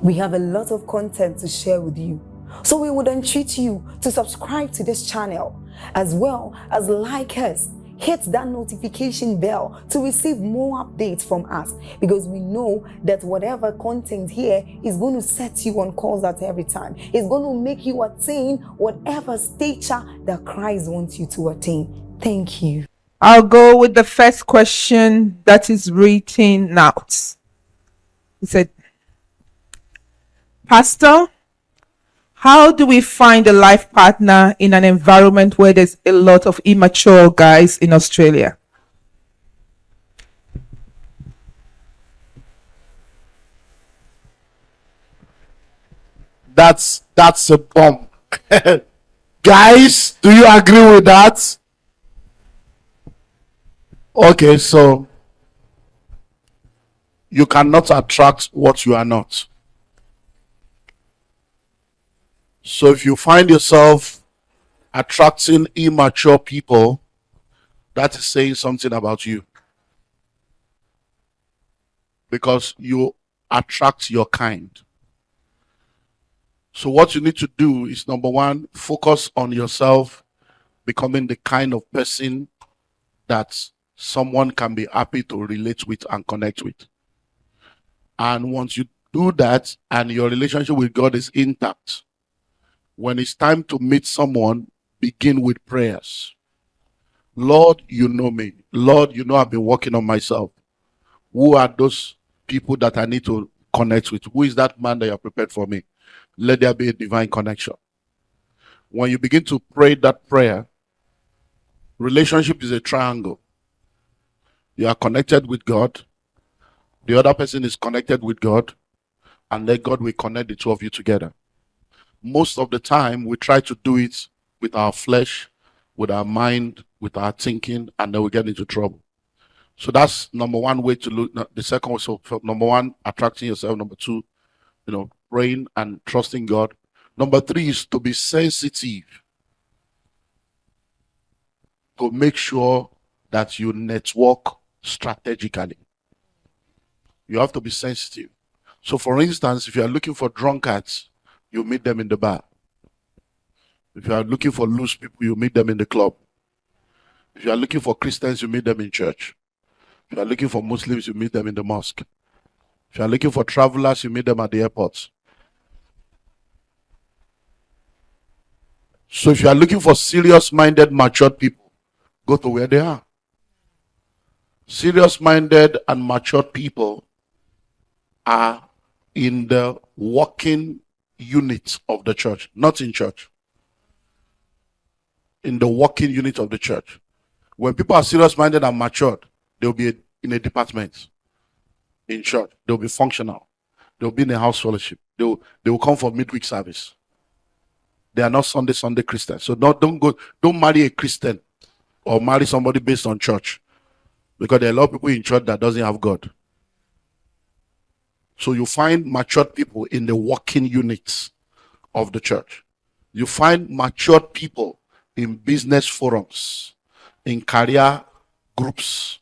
We have a lot of content to share with you. So we would entreat you to subscribe to this channel, as well as like us. Hit that notification bell to receive more updates from us, because we know that whatever content here is going to set you on course at every time. It's going to make you attain whatever stature that Christ wants you to attain. Thank you. I'll go with the first question that is written out. He said, Pastor, how do we find a life partner in an environment where there's a lot of immature guys in Australia? That's a bomb. Guys, do you agree with that? Okay, so you cannot attract what you are not. So if you find yourself attracting immature people, that is saying something about you. Because you attract your kind. So what you need to do is, number one, focus on yourself becoming the kind of person that someone can be happy to relate with and connect with. And once you do that and your relationship with God is intact, when it's time to meet someone, begin with prayers. Lord, you know me. Lord, you know I've been working on myself. Who are those people that I need to connect with? Who is that man that you have prepared for me? Let there be a divine connection. When you begin to pray that prayer, relationship is a triangle. You are connected with God. The other person is connected with God. And then God will connect the two of you together. Most of the time, we try to do it with our flesh, with our mind, with our thinking, and then we get into trouble. So that's number one way to look. The second was, so number one, attracting yourself. Number two, praying and trusting God. Number three is to be sensitive, to make sure that you network strategically. You have to be sensitive. So for instance, if you are looking for drunkards, you meet them in the bar. If you are looking for loose people, you meet them in the club. If you are looking for Christians, you meet them in church. If you are looking for Muslims, you meet them in the mosque. If you are looking for travelers, you meet them at the airports. So if you are looking for serious-minded, matured people, go to where they are. Serious-minded and matured people are in the working unit of the church, not in church. In the working unit of the church. When people are serious-minded and matured, they'll be in a department. In church, they'll be functional. They'll be in a house fellowship. They will come for midweek service. They are not Sunday Christians. So don't marry a Christian or marry somebody based on church. Because there are a lot of people in church that doesn't have God. So you find matured people in the working units of the church. You find matured people in business forums, in career groups.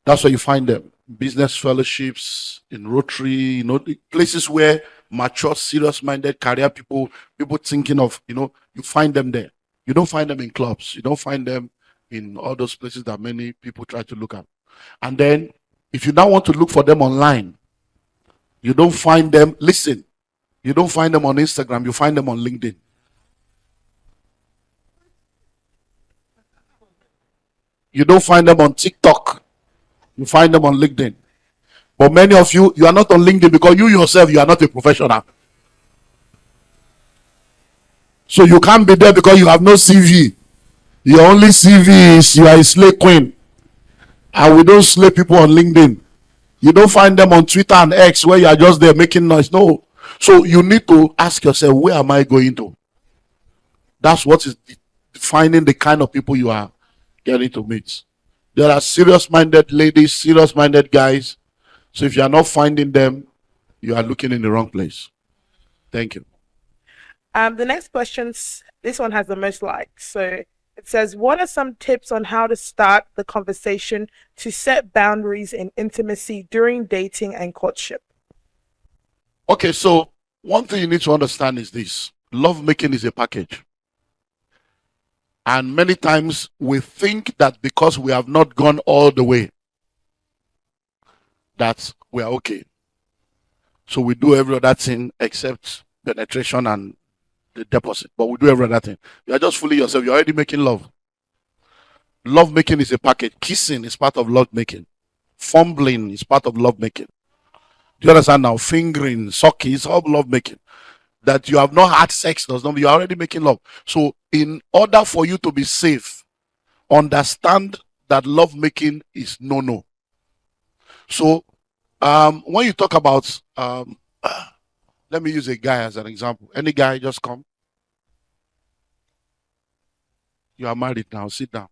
That's where you find them. Business fellowships, in Rotary, places where mature, serious-minded career people thinking of, you find them there. You don't find them in clubs. You don't find them in all those places that many people try to look at. And then, if you now want to look for them online, you don't find them, you don't find them on Instagram, you find them on LinkedIn. You don't find them on TikTok. You find them on LinkedIn. But many of you are not on LinkedIn because you yourself, you are not a professional. So you can't be there because you have no CV. Your only CV is you are a slay queen. And we don't slay people on LinkedIn. You don't find them on Twitter and X where you are just there making noise. No. So you need to ask yourself, where am I going to? That's what is defining the kind of people you are getting to meet. There are serious-minded ladies, serious-minded guys. So if you are not finding them, you are looking in the wrong place. Thank you. The next question, this one has the most likes. So it says, what are some tips on how to start the conversation to set boundaries in intimacy during dating and courtship? Okay, so number one, Okay, so one thing you need to understand is this: love making is a package. And many times we think that because we have not gone all the way, that we are okay. So we do every other thing except penetration and the deposit. But we do every other thing. You are just fooling yourself. You're already making love. Love making is a package. Kissing is part of love making. Fumbling is part of love making. Do you understand now? Fingering, sucking is all love making. That you have not had sex does not mean you're already making love. So in order for you to be safe, understand that love making is no. So when you talk about let me use a guy as an example. Any guy, just come. You are married now. Sit down.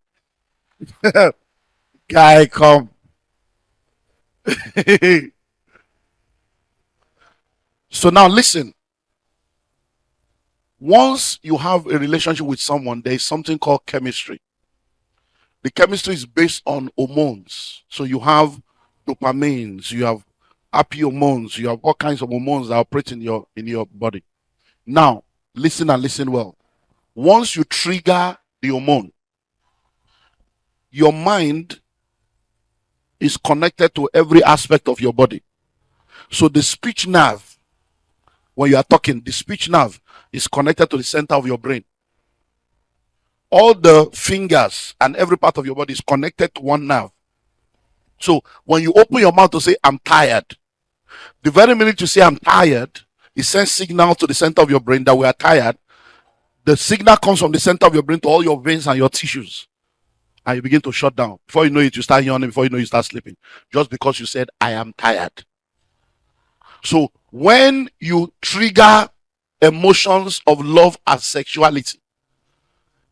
Guy, come. So now listen. Once you have a relationship with someone, there is something called chemistry. The chemistry is based on hormones. So you have dopamines, you have happy hormones, you have all kinds of hormones that operate in your body. Now, listen and listen well. Once you trigger the hormone, your mind is connected to every aspect of your body. So the speech nerve, when you are talking, the speech nerve is connected to the center of your brain. All the fingers and every part of your body is connected to one nerve. So when you open your mouth to say, I'm tired, the very minute you say, I'm tired, it sends signal to the center of your brain that we are tired. The signal comes from the center of your brain to all your veins and your tissues. And you begin to shut down. Before you know it, you start yawning. Before you know it, you start sleeping. Just because you said, I am tired. So when you trigger emotions of love and sexuality,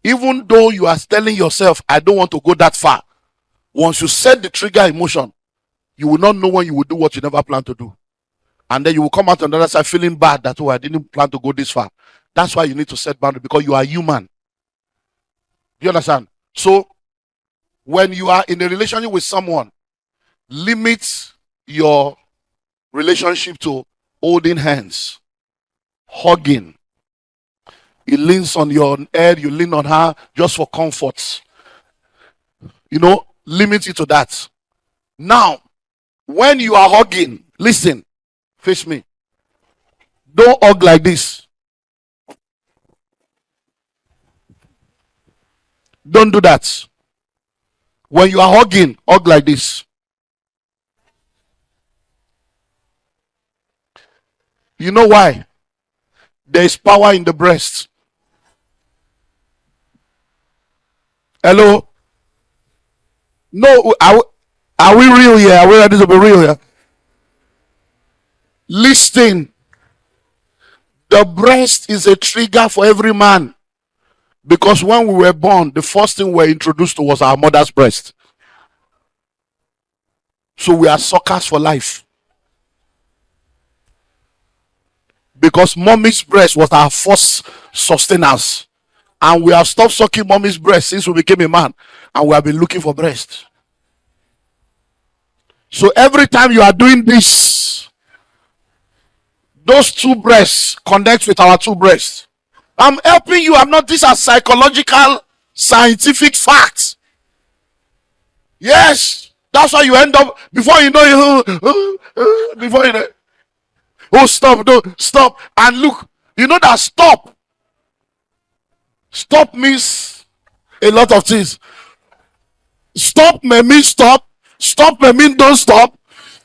even though you are telling yourself, I don't want to go that far, once you set the trigger emotion, you will not know when you will do what you never planned to do. And then you will come out on the other side feeling bad that, oh, I didn't plan to go this far. That's why you need to set boundaries, because you are human. Do you understand? So when you are in a relationship with someone, limit your relationship to holding hands, hugging. He leans on your head, you lean on her just for comfort. Limit it to that. Now, when you are hugging, listen, face me. Don't hug like this. Don't do that. When you are hugging, hug like this. You know why? There is power in the breast. Hello? No, are we real here? Are we ready to be real here? Listen. The breast is a trigger for every man. Because when we were born, the first thing we were introduced to was our mother's breast. So we are suckers for life. Because mommy's breast was our first sustenance. And we have stopped sucking mommy's breast since we became a man. And we have been looking for breast. So every time you are doing this, those two breasts connect with our two breasts. I'm helping you. I'm not. These are psychological, scientific facts. Yes. That's why you end up, before you know, before you know, oh, stop, no, stop. And look, you know that stop. Stop means a lot of things. Stop may mean stop. Stop may mean don't stop.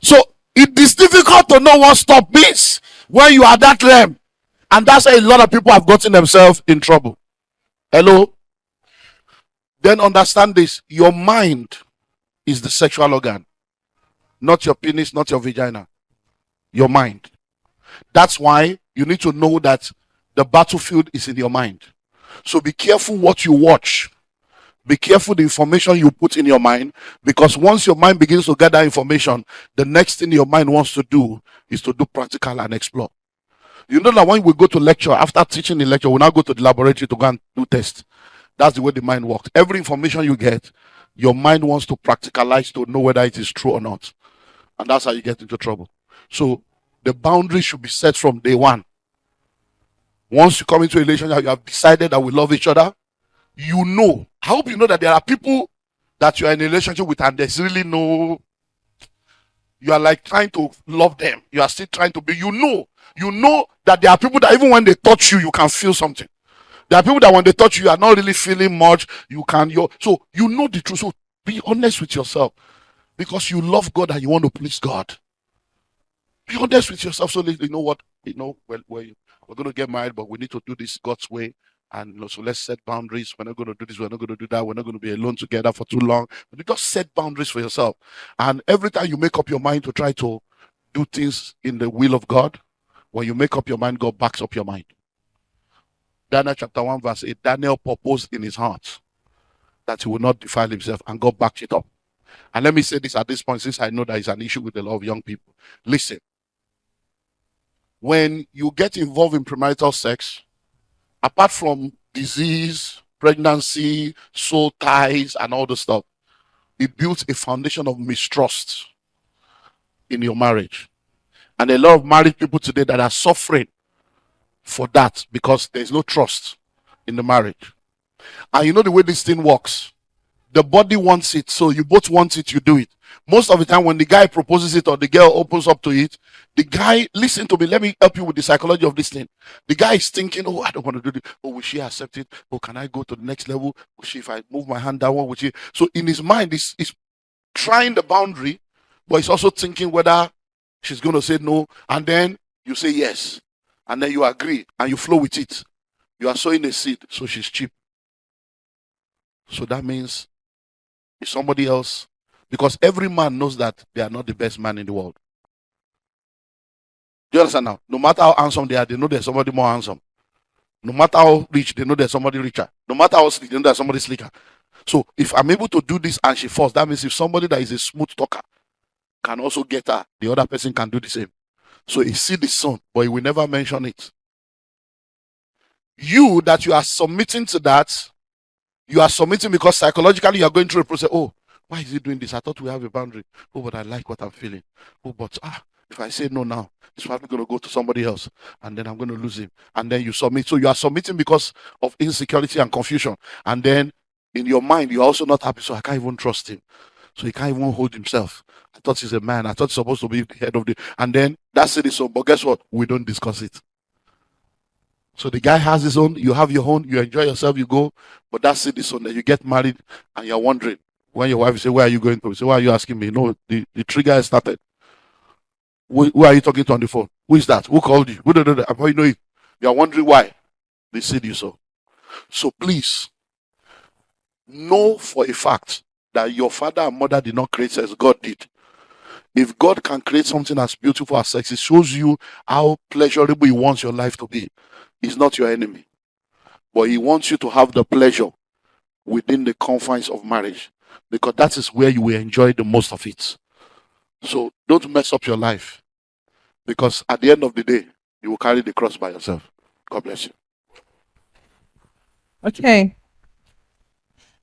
So it is difficult to know what stop means when you are that lame. And that's why a lot of people have gotten themselves in trouble. Hello? Then understand this. Your mind is the sexual organ. Not your penis, not your vagina. Your mind. That's why you need to know that the battlefield is in your mind. So be careful what you watch. Be careful the information you put in your mind, because once your mind begins to gather information, the next thing your mind wants to do is to do practical and explore. You know that when we go to lecture, after teaching the lecture, we now go to the laboratory to go and do tests. That's the way the mind works. Every information you get, your mind wants to practicalize to know whether it is true or not. And that's how you get into trouble. So The boundary should be set from day one. Once you come into a relationship, you have decided that we love each other. You know, I hope you know that there are people that you are in a relationship with and there's really no, you are like trying to love them. You are still trying to be, you know that there are people that even when they touch you, you can feel something. There are people that when they touch you, you are not really feeling much. So you know the truth. So be honest with yourself because you love God and you want to please God. Be honest with yourself. So you know what, we're going to get married, but we need to do this God's way. And so let's set boundaries. We're not going to do this. We're not going to do that. We're not going to be alone together for too long. But you just set boundaries for yourself. And every time you make up your mind to try to do things in the will of God, when you make up your mind, God backs up your mind. Daniel chapter 1 verse 8, Daniel purposed in his heart that he will not defile himself, and God backed it up. And let me say this at this point, since I know there is an issue with a lot of young people. Listen, when you get involved in premarital sex, apart from disease, pregnancy, soul ties, and all the stuff, it builds a foundation of mistrust in your marriage. And a lot of married people today that are suffering for that because there's no trust in the marriage. And you know the way this thing works. The body wants it, so you both want it, you do it. Most of the time when the guy proposes it or the girl opens up to it, the guy, listen to me, let me help you with the psychology of this thing. The guy is thinking, oh, I don't want to do this. Oh, will she accept it? Oh, can I go to the next level? Will she, if I move my hand down, will she? So in his mind, he's trying the boundary, but he's also thinking whether she's going to say no. And then you say yes. And then you agree and you flow with it. You are sowing a seed, so she's cheap. So that means it's somebody else. Because every man knows that they are not the best man in the world. Do you understand now? No matter how handsome they are, they know there's somebody more handsome. No matter how rich, they know there's somebody richer. No matter how slick, they know there's somebody slicker. So if I'm able to do this and she falls, that means if somebody that is a smooth talker can also get her, the other person can do the same. So he see the son, but he will never mention it. You that you are submitting to that, you are submitting because psychologically you are going through a process. Oh, why is he doing this? I thought we have a boundary. Oh, but I like what I'm feeling. Oh, but if I say no now, he's probably going to go to somebody else and then I'm going to lose him. And then you submit. So you are submitting because of insecurity and confusion. And then in your mind, you're also not happy. So I can't even trust him. So he can't even hold himself. I thought he's a man. I thought he's supposed to be the head of the... And then that's it. So, but guess what? We don't discuss it. So the guy has his own, you have your own, you enjoy yourself, you go. But that's it. So then you get married and you're wondering. When your wife say, where are you going to? You say, why are you asking me? No, the trigger has started. Who are you talking to on the phone? Who is that? Who called you? Who did that? How you know it? You are wondering why. They said you so. So please, know for a fact that your father and mother did not create sex. God did. If God can create something as beautiful as sex, it shows you how pleasurable he wants your life to be. He's not your enemy. But he wants you to have the pleasure within the confines of marriage. Because that is where you will enjoy the most of it. So don't mess up your life. Because at the end of the day, you will carry the cross by yourself. God bless you. Okay.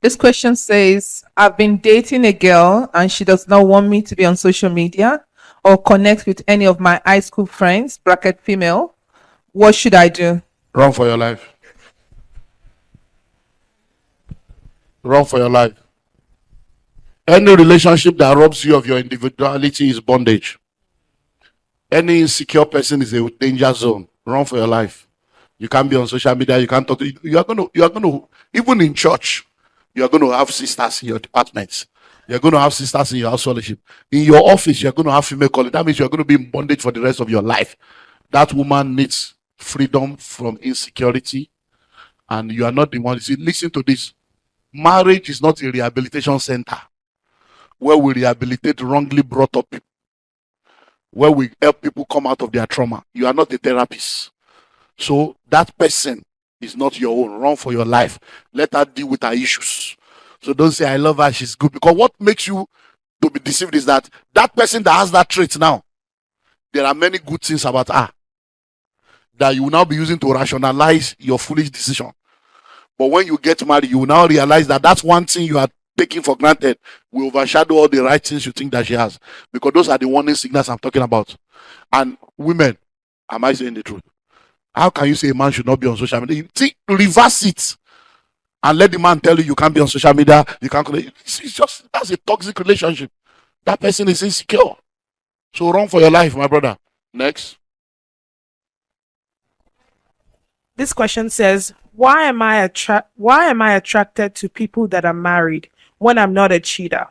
This question says, I've been dating a girl and she does not want me to be on social media or connect with any of my high school friends, bracket female. What should I do? Run for your life. Run for your life. Any relationship that robs you of your individuality is bondage. Any insecure person is a danger zone. Run for your life. You can't be on social media. You can't talk to. You are going to, even in church, you are going to have sisters in your departments. You're going to have sisters in your house fellowship. In your office, you're going to have female colleagues. That means you're going to be in bondage for the rest of your life. That woman needs freedom from insecurity. And you are not the one. See, listen to this. Marriage is not a rehabilitation center where we rehabilitate wrongly brought up people, where we help people come out of their trauma. You are not a therapist. So that person is not your own. Run for your life. Let her deal with her issues. So don't say, I love her, she's good. Because what makes you to be deceived is that person that has that trait now, there are many good things about her that you will now be using to rationalize your foolish decision. But when you get married, you will now realize that that's one thing you are taking for granted will overshadow all the right things you think that she has. Because those are the warning signals I'm talking about. And women, am I saying the truth? How can you say a man should not be on social media? Reverse it and let the man tell you can't be on social media. You can't. It's just, that's a toxic relationship. That person is insecure. So run for your life, my brother. Next. This question says, why am I attracted to people that are married when I'm not a cheater?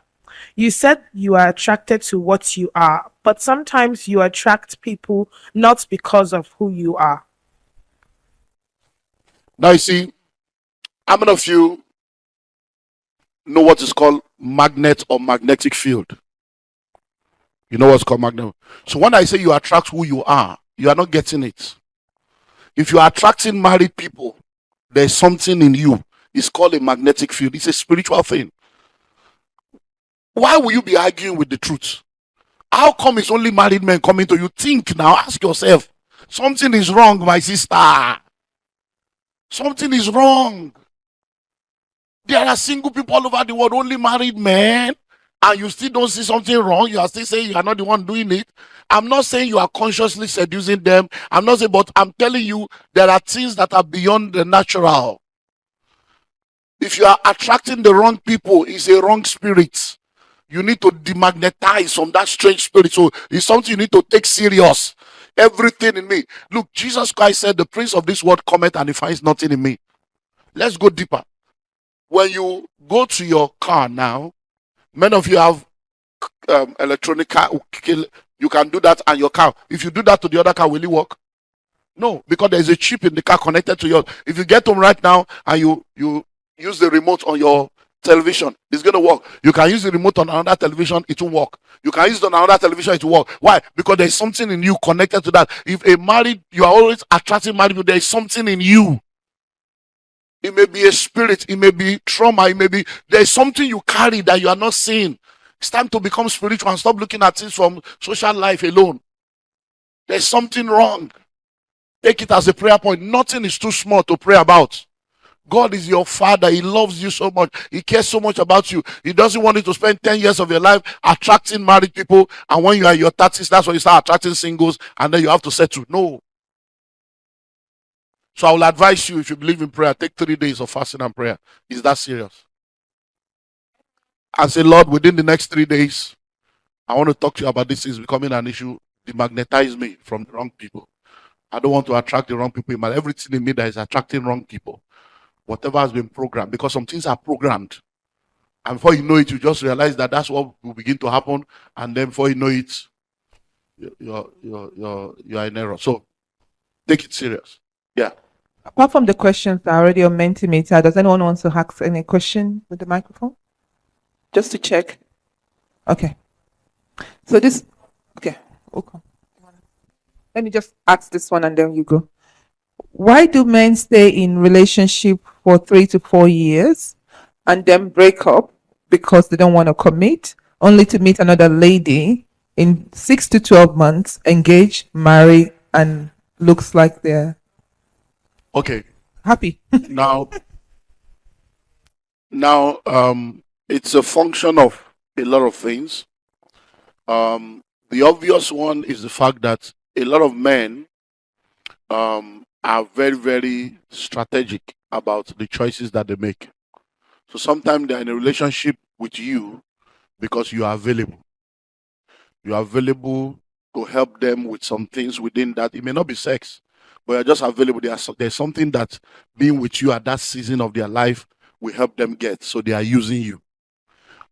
You said you are attracted to what you are, but sometimes you attract people not because of who you are. Now you see, how many of you know what is called magnet or magnetic field? You know what's called magnet. So when I say you attract who you are not getting it. If you are attracting married people, there's something in you. It's called a magnetic field. It's a spiritual thing. Why will you be arguing with the truth? How come it's only married men coming to you? Think now, ask yourself. Something is wrong, my sister. Something is wrong. There are single people all over the world, only married men, and you still don't see something wrong. You are still saying you are not the one doing it. I'm not saying you are consciously seducing them. I'm not saying, but I'm telling you, there are things that are beyond the natural. If you are attracting the wrong people, it's a wrong spirit. You need to demagnetize from that strange spirit. So it's something you need to take serious. Everything in me. Look, Jesus Christ said, the prince of this world cometh and he finds nothing in me. Let's go deeper. When you go to your car now, many of you have electronic car. You can do that and your car. If you do that to the other car, will it work? No, because there's a chip in the car connected to yours. If you get home right now and you use the remote on your television, it's going to work. You can use the remote on another television, it will work. You can use it on another television, it will work. Why? Because there's something in you connected to that. If you are always attracting married people, there's something in you. It may be a spirit, it may be trauma, there's something you carry that you are not seeing. It's time to become spiritual and stop looking at things from social life alone. There's something wrong. Take it as a prayer point. Nothing is too small to pray about. God is your father. He loves you so much. He cares so much about you. He doesn't want you to spend 10 years of your life attracting married people. And when you are in your 30s, that's when you start attracting singles. And then you have to settle. No. So I will advise you, if you believe in prayer, take 3 days of fasting and prayer. Is that serious? And say, Lord, within the next 3 days, I want to talk to you about this is becoming an issue. Demagnetize me from the wrong people. I don't want to attract the wrong people in my life. Everything in me that is attracting wrong people. Whatever has been programmed, because some things are programmed. And before you know it, you just realize that that's what will begin to happen. And then before you know it, you're in error. So take it serious. Yeah. Apart from the questions that are already on Mentimeter, does anyone want to ask any question with the microphone? Just to check. Okay. So okay. Let me just ask this one and then you go. Why do men stay in relationship for 3 to 4 years and then break up because they don't want to commit, only to meet another lady in 6 to 12 months, engage, marry, and looks like they're okay, happy? now, it's a function of a lot of things. The obvious one is the fact that a lot of men are very, very strategic about the choices that they make. So sometimes they're in a relationship with you because you are available. You are available to help them with some things within that. It may not be sex, but you're just available. There's something that being with you at that season of their life will help them get. So they are using you.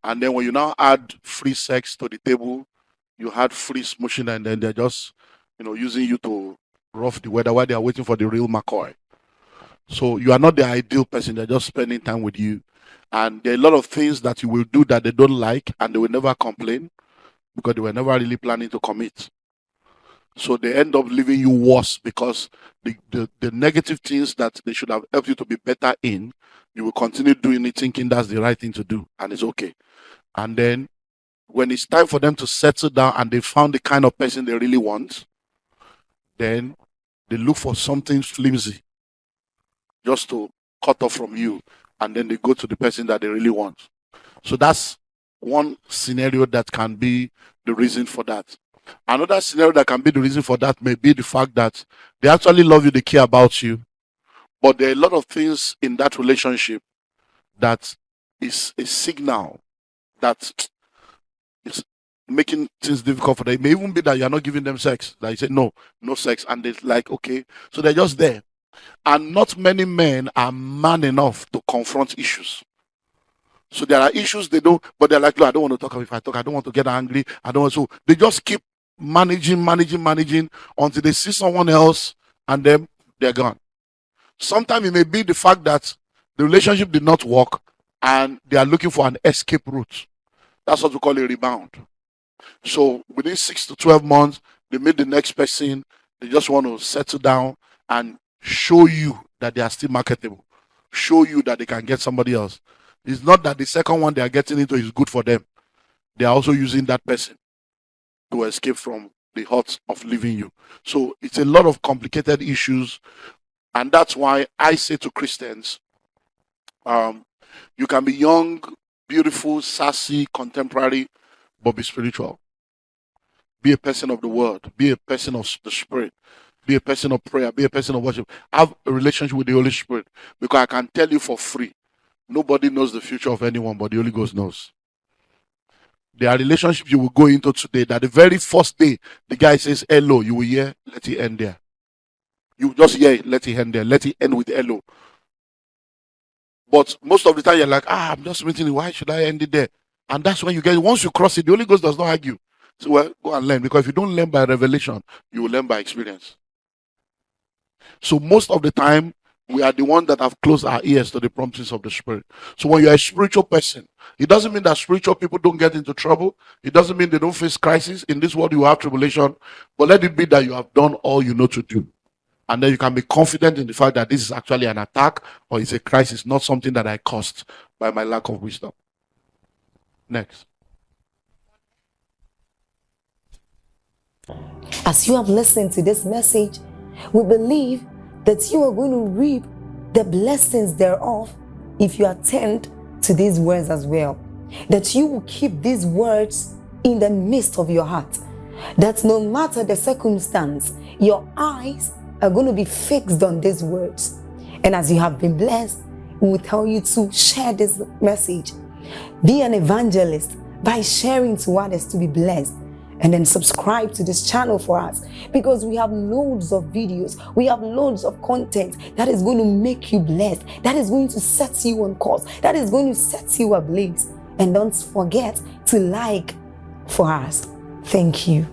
And then when you now add free sex to the table, you had free smooching, and then they're just, using you to rough the weather while they are waiting for the real McCoy. So you are not the ideal person. They're just spending time with you. And there are a lot of things that you will do that they don't like, and they will never complain because they were never really planning to commit. So they end up leaving you worse because the negative things that they should have helped you to be better in, you will continue doing it thinking that's the right thing to do, and it's okay. And then when it's time for them to settle down and they found the kind of person they really want, then they look for something flimsy just to cut off from you, and then they go to the person that they really want. So that's one scenario that can be the reason for that. Another scenario that can be the reason for that may be the fact that they actually love you, they care about you, but there are a lot of things in that relationship that is a signal that is making things difficult for them. It may even be that you're not giving them sex. Like you say, no sex. And they're like, okay. So they're just there. And not many men are man enough to confront issues. So there are issues they don't, but they're like, no, I don't want to talk. If I talk, I don't want to get angry. I don't want to. They just keep managing until they see someone else and then they're gone. Sometimes it may be the fact that the relationship did not work and they are looking for an escape route. That's what we call a rebound. So within 6 to 12 months, they meet the next person. They just want to settle down and show you that they are still marketable. Show you that they can get somebody else. It's not that the second one they are getting into is good for them. They are also using that person to escape from the hurt of leaving you. So it's a lot of complicated issues. And that's why I say to Christians, you can be young, beautiful, sassy, contemporary, but be spiritual. Be a person of the word. Be a person of the spirit. Be a person of prayer. Be a person of worship. Have a relationship with the Holy Spirit. Because I can tell you for free, nobody knows the future of anyone, but the Holy Ghost knows. There are relationships you will go into today that the very first day the guy says hello, you will hear, let it end there. You just hear it, let it end there. Let it end with hello. But most of the time you're like, I'm just meeting you. Why should I end it there? And that's when you get it. Once you cross it, the Holy Ghost does not argue. So well, go and learn. Because if you don't learn by revelation, you will learn by experience. So most of the time, we are the ones that have closed our ears to the promptings of the Spirit. So when you're a spiritual person, it doesn't mean that spiritual people don't get into trouble. It doesn't mean they don't face crisis. In this world, you have tribulation. But let it be that you have done all you know to do. And then you can be confident in the fact that this is actually an attack or it's a crisis, not something that I caused by my lack of wisdom. Next. As you have listened to this message, we believe that you are going to reap the blessings thereof if you attend to these words as well. That you will keep these words in the midst of your heart. That no matter the circumstance, your eyes are going to be fixed on these words. And as you have been blessed, we will tell you to share this message. Be an evangelist by sharing to others to be blessed. And then subscribe to this channel for us, because we have loads of videos, we have loads of content that is going to make you blessed, that is going to set you on course, that is going to set you ablaze. And don't forget to like for us. Thank you.